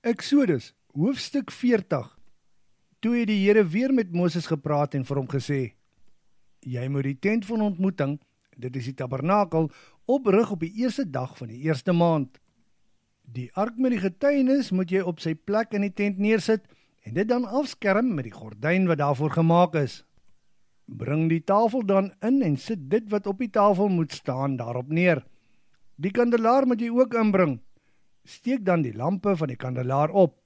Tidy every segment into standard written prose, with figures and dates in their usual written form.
Eksodus, hoofstuk 40. Toe het die Here weer met Moses gepraat en vir hom gesê, jy moet die tent van ontmoeting, dit is die tabernakel, oprig op die eerste dag van die eerste maand. Die ark met die getuienis moet jy op sy plek in die tent neersit en dit dan afskerm met die gordyn wat daarvoor gemaak is. Bring die tafel dan in en sit dit wat op die tafel moet staan daarop neer. Die kandelaar moet jy ook inbring. Steek dan die lampe van die kandelaar op.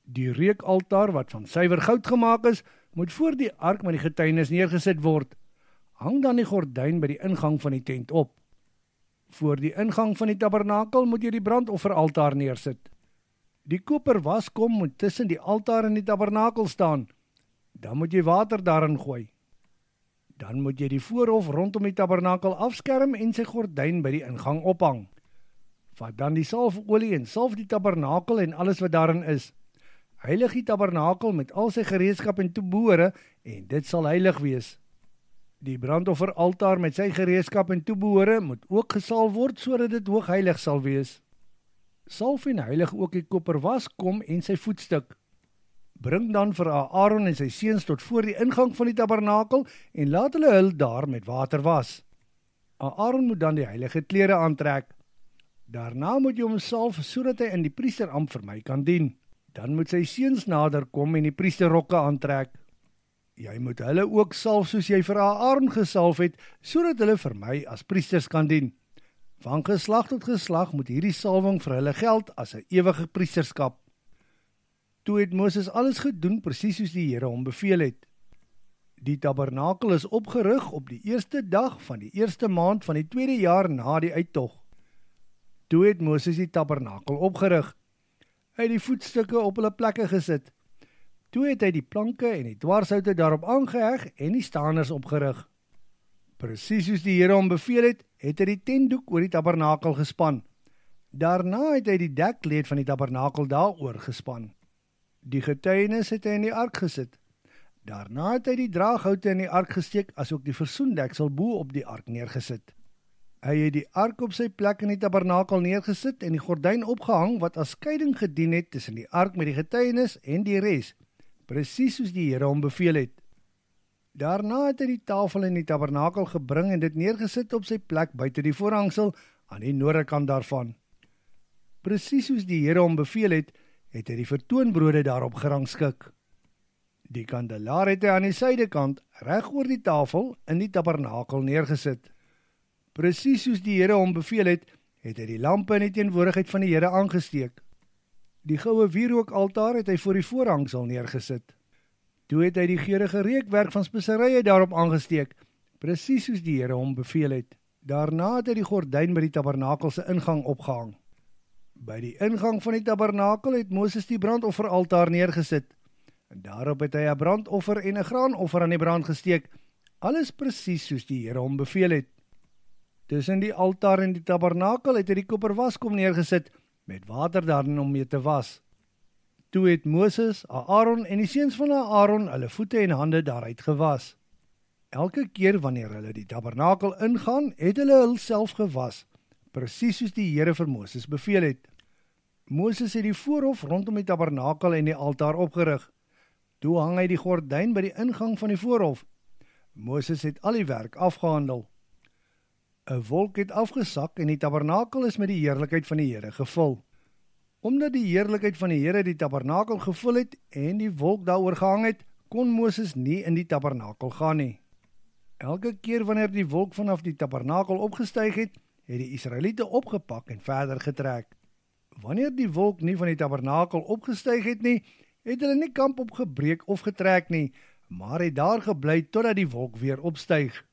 Die reukaltaar wat van suiwer goud gemaak is, moet voor die ark met die getuienis neergesit word. Hang dan die gordyn by die ingang van die tent op. Voor die ingang van die tabernakel moet jy die brandofferaltaar neersit. Die koper waskom moet tussen die altaar en die tabernakel staan. Dan moet jy water daarin gooi. Dan moet jy die voorhof rondom die tabernakel afskerm en sy gordyn by die ingang ophang. Vat dan die salfolie en salf die tabernakel en alles wat daarin is. Heilig die tabernakel met al sy gereedskap en toebehore en dit sal heilig wees. Die brandofferaltaar met sy gereedskap en toebehore moet ook gesalf word sodat dit hoogheilig sal wees. Salf en heilig ook die koper waskom en sy voetstuk. Bring dan vir Aaron en sy seuns tot voor die ingang van die tabernakel en laat hulle hul daar met water was. Aaron moet dan die heilige klere aantrek. Daarna moet jy hom salf sodat hy in die priesterambt vir my kan dien. Dan moet sy seuns nader kom en die priesterrokke aantrek. Jy moet hulle ook salf soos jy vir Aaron gesalf het, sodat hulle vir my as priesters kan dien. Van geslag tot geslag moet hierdie salwing vir hulle geld as 'n ewige priesterskap. Toe het Moses alles gedoen presies soos die Here hom beveel het. Die tabernakel is opgerig op die eerste dag van die eerste maand van die tweede jaar na die uittog. Toe het Moses die tabernakel opgerig. Hy het die voetstukke op hulle plekke gesit. Toe het hy die planke en die dwarshoute daarop aangeheg en die staanders opgerig. Presies soos die Here hom beveel het, het hy die tentdoek oor die tabernakel gespan. Daarna het hy die dekkleed van die tabernakel daaroor gespan. Die getuienis het hy in die ark gesit. Daarna het hy die draaghoute in die ark gesteek, asook die versoendeksel bo op die ark neergesit. Hy het die ark op sy plek in die tabernakel neergesit en die gordyn opgehang wat as skeiding gedien het tussen die ark met die getuienis en die res, presies soos die Here hom beveel het. Daarna het hy die tafel in die tabernakel gebring en dit neergesit op sy plek buite die voorhangsel aan die noordekant daarvan. Presies soos die Here hom beveel het, het hy die vertoonbrode daarop gerangskik. Die kandelaar het hy aan die suidekant reg oor die tafel in die tabernakel neergesit. Presies soos die Here hom beveel het, het hy die lampe in die teenwoordigheid van die Here aangesteek. Die goue wierookaltaar het hy voor die voorhangsel neergesit. Toe het hy die geurende reukwerk van speserye daarop aangesteek, presies soos die Here hom beveel het. Daarna het hy die gordyn by die tabernakel se ingang opgehang. By die ingang van die tabernakel het Moses die brandofferaltaar neergesit. En daarop het hy 'n brandoffer en 'n graanoffer aan die brand gesteek, alles presies soos die Here hom beveel het. Tussen die altaar en die tabernakel het hy die koper waskom neergesit, met water daarin om mee te was. Toe het Moses, Aaron en die seuns van Aaron hulle voete en hande daaruit gewas. Elke keer wanneer hulle die tabernakel ingaan, het hulle hulself gewas, presies soos die Here vir Moses beveel het. Moses het die voorhof rondom die tabernakel en die altaar opgerig. Toe hang hy die gordyn by die ingang van die voorhof. Moses het al die werk afgehandel. 'n wolk het afgesak en die tabernakel is met die heerlikheid van die Here gevul. Omdat die heerlikheid van die Here die tabernakel gevul het en die wolk daaroor gehang het, kon Moses nie in die tabernakel gaan nie. Elke keer wanneer die wolk vanaf die tabernakel opgestyg het, het die Israeliete opgepak en verder getrek. Wanneer die wolk nie van die tabernakel opgestyg het nie, het hulle nie kamp opgebreek of getrek nie, maar het daar gebly totdat die wolk weer opstyg.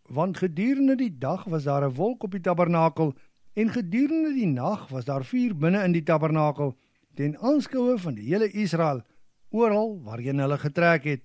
Want gedurende die dag was daar 'n wolk op die tabernakel, en gedurende die nag was daar vuur binne in die tabernakel, ten aanskoue van die hele Israel, oral waarheen hulle getrek het.